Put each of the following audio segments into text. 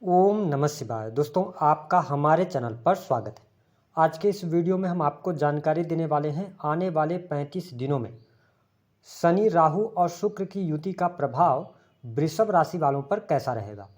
ओम नमः शिवाय। दोस्तों, आपका हमारे चैनल पर स्वागत है। आज के इस वीडियो में हम आपको जानकारी देने वाले हैं आने वाले 35 दिनों में शनि, राहु और शुक्र की युति का प्रभाव वृषभ राशि वालों पर कैसा रहेगा।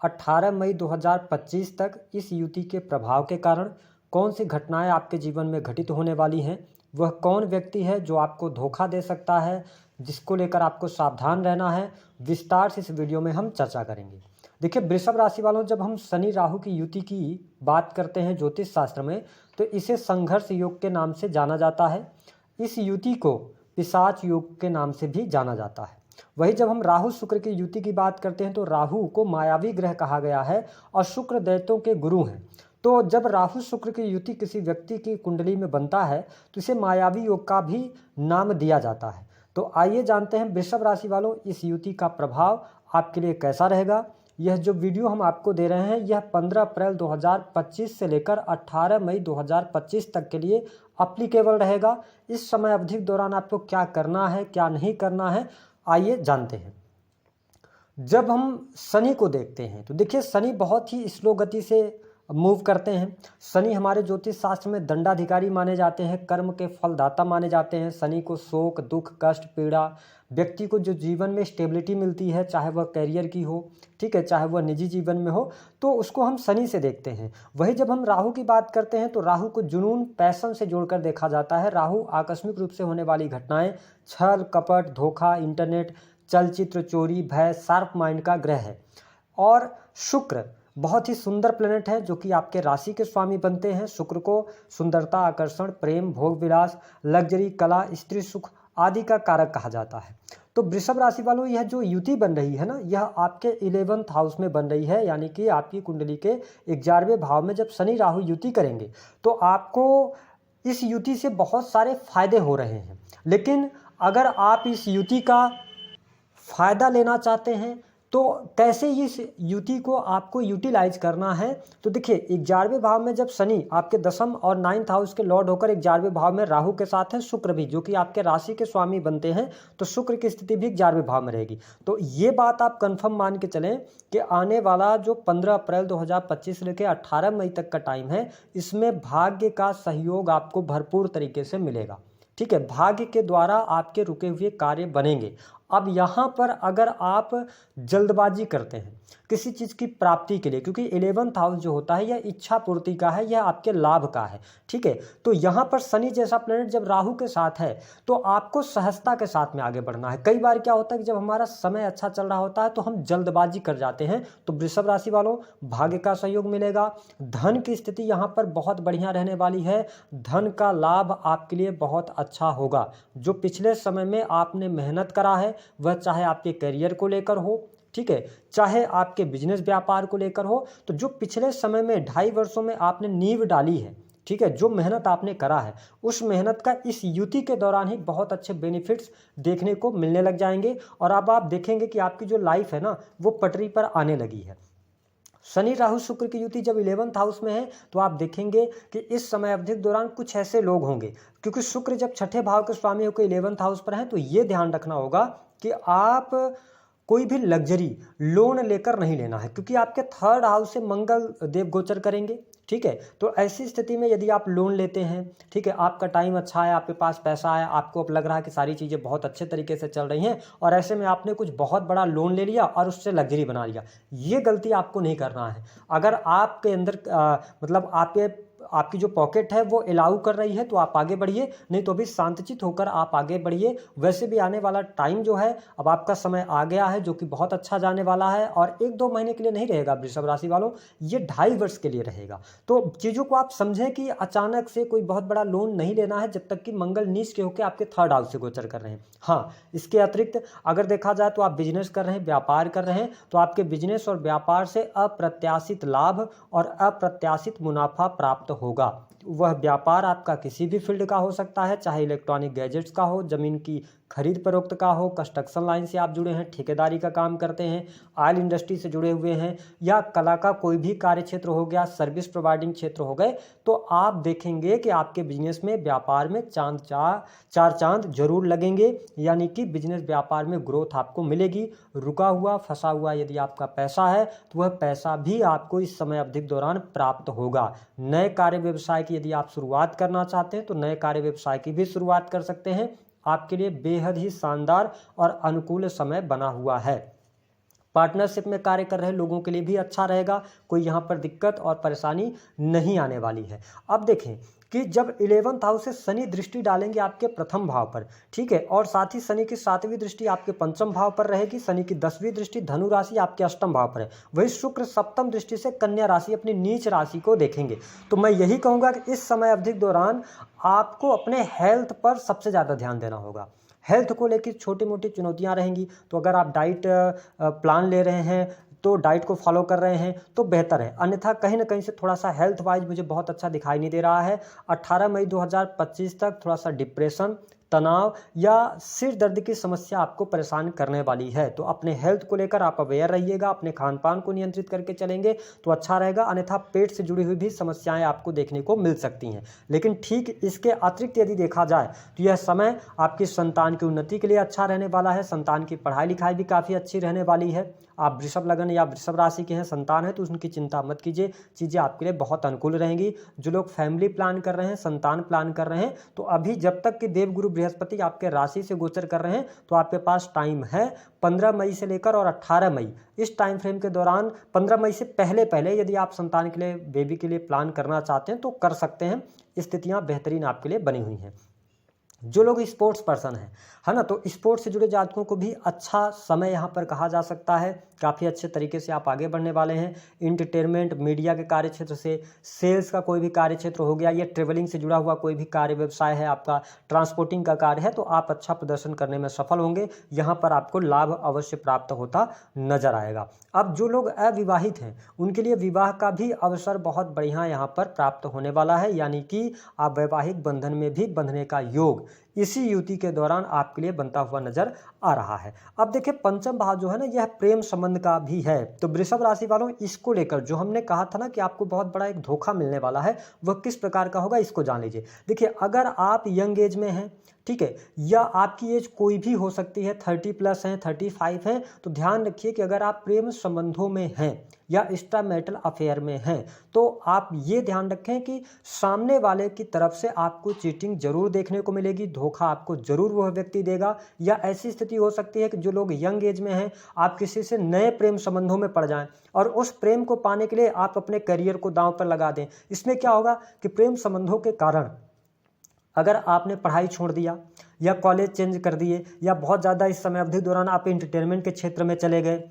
18 मई 2025 तक इस युति के प्रभाव के कारण कौन सी घटनाएं आपके जीवन में घटित होने वाली हैं, वह कौन व्यक्ति है जो आपको धोखा दे सकता है, जिसको लेकर आपको सावधान रहना है, विस्तार से इस वीडियो में हम चर्चा करेंगे। देखिए, वृषभ राशि वालों, जब हम शनि राहु की युति की बात करते हैं ज्योतिष शास्त्र में, तो इसे संघर्ष योग के नाम से जाना जाता है। इस युति को पिशाच योग के नाम से भी जाना जाता है। वही जब हम राहु शुक्र की युति की बात करते हैं तो राहु को मायावी ग्रह कहा गया है और शुक्र दैत्यों के गुरु हैं। तो जब राहु शुक्र की युति किसी व्यक्ति की कुंडली में बनता है तो इसे मायावी योग का भी नाम दिया जाता है। तो आइए जानते हैं वृषभ राशि वालों, इस युति का प्रभाव आपके लिए कैसा रहेगा। यह जो वीडियो हम आपको दे रहे हैं यह 15 अप्रैल 2025 से लेकर 18 मई 2025 तक के लिए अप्लीकेबल रहेगा। इस समय अवधि के दौरान आपको क्या करना है, क्या नहीं करना है, आइए जानते हैं। जब हम शनि को देखते हैं तो देखिए, शनि बहुत ही स्लो गति से मूव करते हैं। शनि हमारे ज्योतिष शास्त्र में दंडाधिकारी माने जाते हैं, कर्म के फलदाता माने जाते हैं। शनि को शोक, दुख, कष्ट, पीड़ा, व्यक्ति को जो जीवन में स्टेबिलिटी मिलती है, चाहे वह करियर की हो, ठीक है, चाहे वह निजी जीवन में हो, तो उसको हम शनि से देखते हैं। वही जब हम राहु की बात करते हैं तो राहु को जुनून, पैशन से जोड़कर देखा जाता है। राहु आकस्मिक रूप से होने वाली घटनाएं, छल कपट, धोखा, इंटरनेट, चलचित्र, चोरी, भय, शार्प माइंड का ग्रह है। और शुक्र बहुत ही सुंदर प्लेनेट है जो कि आपके राशि के स्वामी बनते हैं। शुक्र को सुंदरता, आकर्षण, प्रेम, भोग विलास, लग्जरी, कला, स्त्री सुख आदि का कारक कहा जाता है। तो वृषभ राशि वालों, यह जो युति बन रही है ना, यह आपके 11th हाउस में बन रही है, यानी कि आपकी कुंडली के 11वें भाव में जब शनि राहु युति करेंगे तो आपको इस युति से बहुत सारे फायदे हो रहे हैं। लेकिन अगर आप इस युति का फायदा लेना चाहते हैं तो कैसे इस युति को आपको यूटिलाइज करना है, तो देखिए, 11वें भाव में जब शनि आपके 10th और 9th हाउस के लॉर्ड होकर 11वें भाव में राहु के साथ है, शुक्र भी जो कि आपके राशि के स्वामी बनते हैं, तो शुक्र की स्थिति भी 11वें भाव में रहेगी। तो ये बात आप कंफर्म मान के चलें कि आने वाला जो 15 अप्रैल 2025 से लेकर 18 मई तक का टाइम है, इसमें भाग्य का सहयोग आपको भरपूर तरीके से मिलेगा। ठीक है, भाग्य के द्वारा आपके रुके हुए कार्य बनेंगे। अब यहाँ पर अगर आप जल्दबाजी करते हैं किसी चीज़ की प्राप्ति के लिए, क्योंकि 11th हाउस जो होता है यह इच्छा पूर्ति का है, यह आपके लाभ का है, ठीक है, तो यहाँ पर शनि जैसा प्लेनेट जब राहु के साथ है तो आपको सहजता के साथ में आगे बढ़ना है। कई बार क्या होता है कि जब हमारा समय अच्छा चल रहा होता है तो हम जल्दबाजी कर जाते हैं। तो वृषभ राशि वालों, भाग्य का सहयोग मिलेगा। धन की स्थिति यहाँ पर बहुत बढ़िया रहने वाली है। धन का लाभ आपके लिए बहुत अच्छा होगा। जो पिछले समय में आपने मेहनत करा है, वह चाहे आपके करियर को लेकर हो, ठीक है, चाहे आपके बिजनेस व्यापार को लेकर हो, तो जो पिछले समय में 2.5 वर्षों में आपने नींव डाली है, ठीक है, जो मेहनत आपने करा है, उस मेहनत का इस युति के दौरान ही बहुत अच्छे बेनिफिट्स देखने को मिलने लग जाएंगे। और अब आप देखेंगे कि आपकी जो लाइफ है ना, वो पटरी पर आने लगी है। शनि राहु शुक्र की युति जब 11th हाउस में है तो आप देखेंगे कि इस समय अवधि के दौरान कुछ ऐसे लोग होंगे, क्योंकि शुक्र जब छठे भाव के स्वामी होकर 11th हाउस पर हैं, तो ये ध्यान रखना होगा कि आप कोई भी लग्जरी लोन लेकर नहीं लेना है, क्योंकि आपके 3rd हाउस से मंगल देव गोचर करेंगे, ठीक है। तो ऐसी स्थिति में यदि आप लोन लेते हैं, ठीक है, आपका टाइम अच्छा है, आपके पास पैसा है, आपको अब लग रहा है कि सारी चीज़ें बहुत अच्छे तरीके से चल रही हैं, और ऐसे में आपने कुछ बहुत बड़ा लोन ले लिया और उससे लग्जरी बना लिया, ये गलती आपको नहीं करना है। अगर आपके अंदर मतलब आपकी जो पॉकेट है वो अलाउ कर रही है तो आप आगे बढ़िए, नहीं तो अभी शांतचित होकर आप आगे बढ़िए। वैसे भी आने वाला टाइम जो है, अब आपका समय आ गया है जो कि बहुत अच्छा जाने वाला है, और 1-2 महीने के लिए नहीं रहेगा वृषभ राशि वालों, ये 2.5 वर्ष के लिए रहेगा। तो चीज़ों को आप समझें कि अचानक से कोई बहुत बड़ा लोन नहीं लेना है जब तक कि मंगल नीच के होकर आपके 3rd हाउस से गोचर कर रहे हैं। हाँ, इसके अतिरिक्त अगर देखा जाए तो आप बिजनेस कर रहे हैं, व्यापार कर रहे हैं, तो आपके बिजनेस और व्यापार से अप्रत्याशित लाभ और अप्रत्याशित मुनाफा प्राप्त होगा। वह व्यापार आपका किसी भी फील्ड का हो सकता है, चाहे इलेक्ट्रॉनिक गैजेट्स का हो, ज़मीन की खरीद फरोख्त का हो, कंस्ट्रक्शन लाइन से आप जुड़े हैं, ठेकेदारी का काम करते हैं, ऑयल इंडस्ट्री से जुड़े हुए हैं, या कला का कोई भी कार्य क्षेत्र हो गया, सर्विस प्रोवाइडिंग क्षेत्र हो गए, तो आप देखेंगे कि आपके बिजनेस में, व्यापार में चार चांद जरूर लगेंगे, यानी कि बिजनेस व्यापार में ग्रोथ आपको मिलेगी। रुका हुआ फंसा हुआ यदि आपका पैसा है तो वह पैसा भी आपको इस समय अवधि के दौरान प्राप्त होगा। नए कार्य व्यवसाय की यदि आप शुरुआत करना चाहते हैं तो नए कार्य व्यवसाय की भी शुरुआत कर सकते हैं। आपके लिए बेहद ही शानदार और अनुकूल समय बना हुआ है। पार्टनरशिप में कार्य कर रहे लोगों के लिए भी अच्छा रहेगा, कोई यहाँ पर दिक्कत और परेशानी नहीं आने वाली है। अब देखें कि जब 11th हाउस से शनि दृष्टि डालेंगे आपके प्रथम भाव पर, ठीक है, और साथ ही शनि की 7वीं दृष्टि आपके पंचम भाव पर रहेगी, शनि की 10वीं दृष्टि धनु राशि आपके अष्टम भाव पर है, वही शुक्र सप्तम दृष्टि से कन्या राशि अपनी नीच राशि को देखेंगे। तो मैं यही कहूँगा कि इस समय अवधि के दौरान आपको अपने हेल्थ पर सबसे ज़्यादा ध्यान देना होगा। हेल्थ को लेकर छोटी मोटी चुनौतियां रहेंगी, तो अगर आप डाइट प्लान ले रहे हैं तो डाइट को फॉलो कर रहे हैं तो बेहतर है, अन्यथा कहीं ना कहीं से थोड़ा सा हेल्थ वाइज मुझे बहुत अच्छा दिखाई नहीं दे रहा है। 18 मई 2025 तक थोड़ा सा डिप्रेशन, तनाव या सिर दर्द की समस्या आपको परेशान करने वाली है, तो अपने हेल्थ को लेकर आप अवेयर रहिएगा, अपने खान पान को नियंत्रित करके चलेंगे तो अच्छा रहेगा, अन्यथा पेट से जुड़ी हुई भी समस्याएं आपको देखने को मिल सकती हैं। लेकिन ठीक इसके अतिरिक्त यदि देखा जाए तो यह समय आपकी संतान की उन्नति के लिए अच्छा रहने वाला है, संतान की पढ़ाई लिखाई भी काफ़ी अच्छी रहने वाली है। आप वृषभ लग्न या वृषभ राशि के हैं, संतान है तो उनकी चिंता मत कीजिए, चीज़ें आपके लिए बहुत अनुकूल रहेंगी। जो लोग फैमिली प्लान कर रहे हैं, संतान प्लान कर रहे हैं, तो अभी जब तक कि देवगुरु बृहस्पति आपके राशि से गोचर कर रहे हैं तो आपके पास टाइम है। 15 मई से लेकर और 18 मई इस टाइम फ्रेम के दौरान, 15 मई से पहले यदि आप संतान के लिए, बेबी के लिए प्लान करना चाहते हैं तो कर सकते हैं, स्थितियां बेहतरीन आपके लिए बनी हुई हैं। जो लोग स्पोर्ट्स पर्सन हैं, है ना, तो स्पोर्ट्स से जुड़े जातकों को भी अच्छा समय यहाँ पर कहा जा सकता है, काफ़ी अच्छे तरीके से आप आगे बढ़ने वाले हैं। इंटरटेनमेंट, मीडिया के कार्य क्षेत्र से, सेल्स का कोई भी कार्य क्षेत्र हो गया, या ट्रेवलिंग से जुड़ा हुआ कोई भी कार्य व्यवसाय है आपका, ट्रांसपोर्टिंग का कार्य है, तो आप अच्छा प्रदर्शन करने में सफल होंगे, यहाँ पर आपको लाभ अवश्य प्राप्त होता नजर आएगा। अब जो लोग अविवाहित हैं उनके लिए विवाह का भी अवसर बहुत बढ़िया यहाँ पर प्राप्त होने वाला है, यानी कि आप वैवाहिक बंधन में भी बंधने का योग इसी युति के दौरान आपके लिए बनता हुआ नजर आ रहा है। अब देखिए पंचम भाव जो है ना, यह प्रेम संबंध का भी है, तो वृषभ राशि वालों इसको लेकर जो हमने कहा था ना कि आपको बहुत बड़ा एक धोखा मिलने वाला है, वह किस प्रकार का होगा इसको जान लीजिए। देखिए अगर आप यंग एज में हैं, ठीक है, या आपकी एज कोई भी हो सकती है, 30+ हैं, 35 हैं, तो ध्यान रखिए कि अगर आप प्रेम संबंधों में हैं या एक्स्ट्रा मैरिटल अफेयर में हैं तो आप ये ध्यान रखें कि सामने वाले की तरफ से आपको चीटिंग जरूर देखने को मिलेगी, धोखा आपको जरूर वह व्यक्ति देगा। या ऐसी स्थिति हो सकती है कि जो लोग यंग एज में हैं आप किसी से नए प्रेम संबंधों में पड़ जाएं और उस प्रेम को पाने के लिए आप अपने करियर को दांव पर लगा दें। इसमें क्या होगा कि प्रेम संबंधों के कारण अगर आपने पढ़ाई छोड़ दिया या कॉलेज चेंज कर दिए, या बहुत ज़्यादा इस समय अवधि दौरान आप एंटरटेनमेंट के क्षेत्र में चले गए,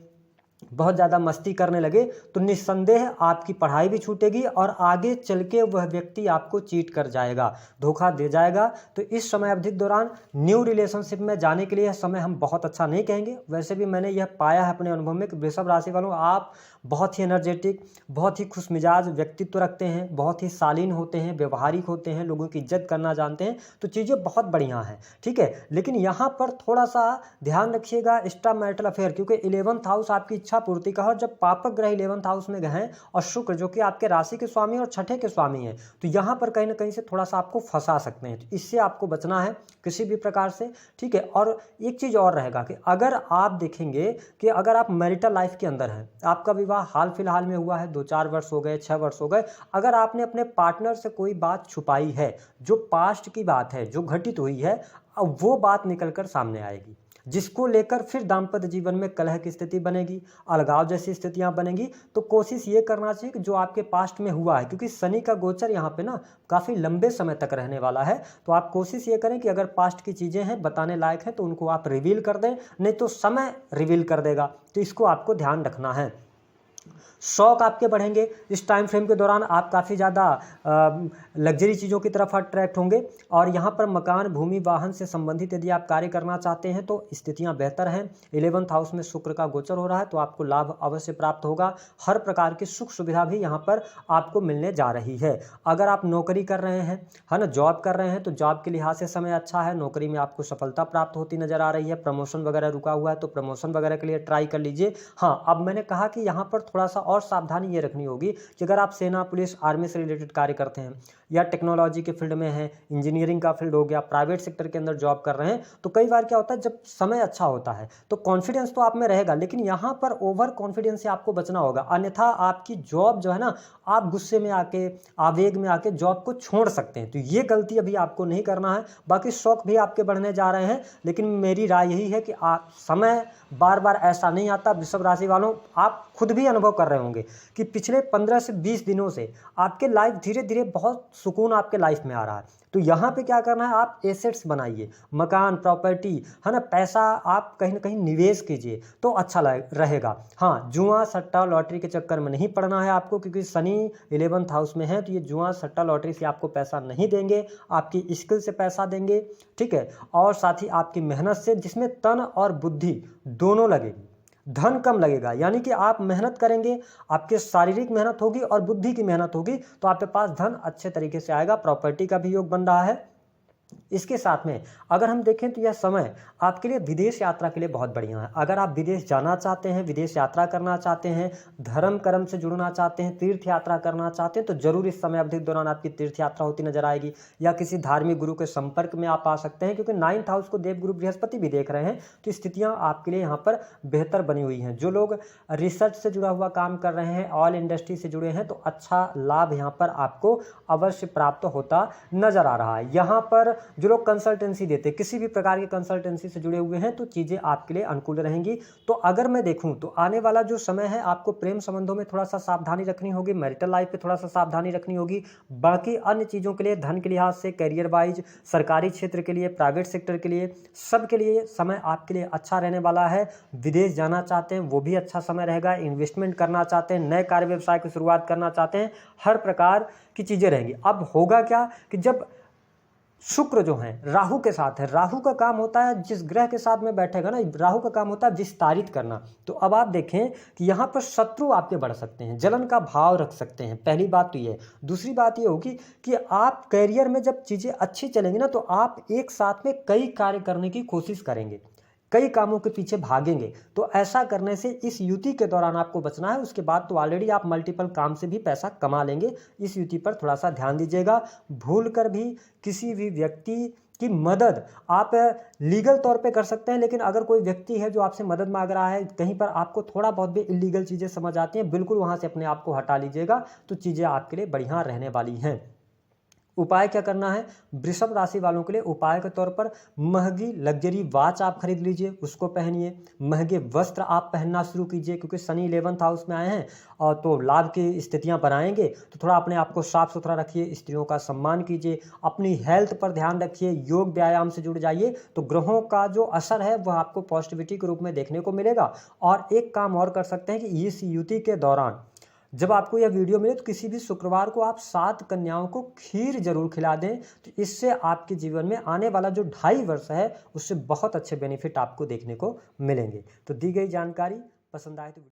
बहुत ज़्यादा मस्ती करने लगे, तो निस्संदेह आपकी पढ़ाई भी छूटेगी और आगे चल के वह व्यक्ति आपको चीट कर जाएगा, धोखा दे जाएगा। तो इस समय अवधि के दौरान न्यू रिलेशनशिप में जाने के लिए समय हम बहुत अच्छा नहीं कहेंगे। वैसे भी मैंने यह पाया है अपने अनुभव में कि वृषभ राशि वालों आप बहुत ही एनर्जेटिक, बहुत ही खुशमिजाज व्यक्तित्व रखते हैं, बहुत ही शालीन होते हैं, व्यवहारिक होते हैं, लोगों की इज्जत करना जानते हैं, तो चीज़ें बहुत बढ़िया हैं, ठीक है। लेकिन यहाँ पर थोड़ा सा ध्यान रखिएगा एक्स्ट्रा मैरिटल अफेयर, क्योंकि 11th हाउस आपकी इच्छा पूर्ति का है, जब पापक ग्रह 11th हाउस में गए हैं और शुक्र जो कि आपके राशि के स्वामी और छठे के स्वामी हैं, तो यहाँ पर कहीं ना कहीं से थोड़ा सा आपको फंसा सकते हैं, तो इससे आपको बचना है किसी भी प्रकार से, ठीक है। और एक चीज़ और रहेगा कि अगर आप देखेंगे कि अगर आप मैरिटल लाइफ के अंदर हैं, आपका विवाह हाल फिलहाल में हुआ है, 2-4 वर्ष हो गए, 6 वर्ष हो गए, अगर आपने अपने पार्टनर से कोई बात छुपाई है, जो पास्ट की बात है, जो घटित हुई है, अब वो बात निकलकर सामने आएगी, जिसको लेकर फिर दाम्पत्य जीवन में कलह की स्थिति बनेगी, अलगाव जैसी स्थितियां बनेगी। तो कोशिश ये करना चाहिए कि जो आपके पास्ट में हुआ है, क्योंकि शनि का गोचर यहाँ पे ना काफ़ी लंबे समय तक रहने वाला है, तो आप कोशिश ये करें कि अगर पास्ट की चीज़ें हैं, बताने लायक हैं, तो उनको आप रिवील कर दें, नहीं तो समय रिवील कर देगा, तो इसको आपको ध्यान रखना है। शौक आपके बढ़ेंगे। इस टाइम फ्रेम के दौरान आप काफ़ी ज़्यादा लग्जरी चीज़ों की तरफ अट्रैक्ट होंगे। और यहाँ पर मकान, भूमि, वाहन से संबंधित यदि आप कार्य करना चाहते हैं तो स्थितियाँ बेहतर हैं। 11th हाउस में शुक्र का गोचर हो रहा है तो आपको लाभ अवश्य प्राप्त होगा। हर प्रकार की सुख सुविधा भी यहाँ पर आपको मिलने जा रही है। अगर आप नौकरी कर रहे हैं, है ना, जॉब कर रहे हैं, तो जॉब के लिहाज से समय अच्छा है। नौकरी में आपको सफलता प्राप्त होती नजर आ रही है। प्रमोशन वगैरह रुका हुआ है तो प्रमोशन वगैरह के लिए ट्राई कर लीजिए। हाँ, अब मैंने कहा कि यहाँ पर थोड़ा सा और सावधानी ये रखनी होगी कि अगर आप सेना, पुलिस, आर्मी से रिलेटेड कार्य करते हैं या टेक्नोलॉजी के फील्ड में हैं, इंजीनियरिंग का फील्ड हो गया, प्राइवेट सेक्टर के अंदर जॉब कर रहे हैं, तो कई बार क्या होता है, जब समय अच्छा होता है तो कॉन्फिडेंस तो आप में रहेगा, लेकिन यहाँ पर ओवर कॉन्फिडेंस से आपको बचना होगा। अन्यथा आपकी जॉब जो है ना, आप गुस्से में आके, आवेग में आके जॉब को छोड़ सकते हैं। तो ये गलती अभी आपको नहीं करना है। बाकी शौक भी आपके बढ़ने जा रहे हैं, लेकिन मेरी राय यही है कि समय बार बार ऐसा नहीं आता। वृषभ राशि वालों, आप खुद भी अनुभव कर रहे होंगे कि पिछले 15 से 20 दिनों से आपके लाइफ धीरे धीरे बहुत सुकून आपके लाइफ में आ रहा है। तो यहाँ पे क्या करना है, आप एसेट्स बनाइए, मकान, प्रॉपर्टी, है ना, पैसा आप कहीं ना कहीं निवेश कीजिए तो अच्छा रहेगा। हाँ, जुआ, सट्टा, लॉटरी के चक्कर में नहीं पड़ना है आपको, क्योंकि शनि 11th हाउस में है। तो ये जुआ, सट्टा, लॉटरी से आपको पैसा नहीं देंगे, आपकी स्किल से पैसा देंगे, ठीक है, और साथ ही आपकी मेहनत से, जिसमें तन और बुद्धि दोनों लगेगी। धन कम लगेगा, यानी कि आप मेहनत करेंगे, आपके शारीरिक मेहनत होगी और बुद्धि की मेहनत होगी तो आपके पास धन अच्छे तरीके से आएगा। प्रॉपर्टी का भी योग बन रहा है। इसके साथ में अगर हम देखें तो यह समय आपके लिए विदेश यात्रा के लिए बहुत बढ़िया है। अगर आप विदेश जाना चाहते हैं, विदेश यात्रा करना चाहते हैं, धर्म कर्म से जुड़ना चाहते हैं, तीर्थ यात्रा करना चाहते हैं, तो जरूर इस समय अवधि के दौरान आपकी तीर्थ यात्रा होती नजर आएगी या किसी धार्मिक गुरु के संपर्क में आप आ सकते हैं, क्योंकि 9th हाउस को देवगुरु बृहस्पति भी देख रहे हैं। तो स्थितियां आपके लिए यहाँ पर बेहतर बनी हुई हैं। जो लोग रिसर्च से जुड़ा हुआ काम कर रहे हैं, ऑयल इंडस्ट्री से जुड़े हैं, तो अच्छा लाभ यहाँ पर आपको अवश्य प्राप्त होता नजर आ रहा है। यहाँ पर जो लोग कंसल्टेंसी देते, किसी भी प्रकार की कंसल्टेंसी से जुड़े हुए हैं, तो चीजें आपके लिए अनुकूल रहेंगी। तो अगर मैं देखूं तो आने वाला जो समय है, आपको प्रेम संबंधों में थोड़ा सा सावधानी रखनी होगी, मैरिटल लाइफ पे थोड़ा सा सावधानी रखनी होगी। बाकी अन्य चीजों के लिए, धन के लिहाज से, करियर वाइज, सरकारी क्षेत्र के लिए, प्राइवेट सेक्टर के लिए, सब के लिए समय आपके लिए अच्छा रहने वाला है। विदेश जाना चाहते हैं वो भी अच्छा समय रहेगा। इन्वेस्टमेंट करना चाहते हैं, नए कार्य व्यवसाय की शुरुआत करना चाहते हैं, हर प्रकार की चीजें रहेंगी। अब होगा क्या कि जब शुक्र जो है राहु के साथ है, राहु का काम होता है, जिस ग्रह के साथ में बैठेगा ना, राहु का काम होता है विस्तारित करना। तो अब आप देखें कि यहाँ पर शत्रु आपके बढ़ सकते हैं, जलन का भाव रख सकते हैं। पहली बात तो ये। दूसरी बात ये होगी कि आप करियर में जब चीजें अच्छी चलेंगी ना, तो आप एक साथ में कई कार्य करने की कोशिश करेंगे, कई कामों के पीछे भागेंगे। तो ऐसा करने से इस युति के दौरान आपको बचना है। उसके बाद तो ऑलरेडी आप मल्टीपल काम से भी पैसा कमा लेंगे। इस युति पर थोड़ा सा ध्यान दीजिएगा। भूल कर भी किसी भी व्यक्ति की मदद आप लीगल तौर पे कर सकते हैं, लेकिन अगर कोई व्यक्ति है जो आपसे मदद मांग रहा है, कहीं पर आपको थोड़ा बहुत भी इलीगल चीज़ें समझ आती हैं, बिल्कुल वहाँ से अपने आप को हटा लीजिएगा, तो चीज़ें आपके लिए बढ़िया रहने वाली हैं। उपाय क्या करना है, वृषभ राशि वालों के लिए उपाय के तौर पर महंगी लग्जरी वॉच आप खरीद लीजिए, उसको पहनिए। महंगे वस्त्र आप पहनना शुरू कीजिए, क्योंकि शनि 11th हाउस में आए हैं और तो लाभ की स्थितियां बनाएंगे। तो थोड़ा अपने आप को साफ सुथरा रखिए, स्त्रियों का सम्मान कीजिए, अपनी हेल्थ पर ध्यान रखिए, योग व्यायाम से जुड़ जाइए। तो ग्रहों का जो असर है वह आपको पॉजिटिविटी के रूप में देखने को मिलेगा। और एक काम और कर सकते हैं कि इस युति के दौरान जब आपको यह वीडियो मिले तो किसी भी शुक्रवार को आप 7 कन्याओं को खीर जरूर खिला दें। तो इससे आपके जीवन में आने वाला जो 2.5 वर्ष है उससे बहुत अच्छे बेनिफिट आपको देखने को मिलेंगे। तो दी गई जानकारी पसंद आए तो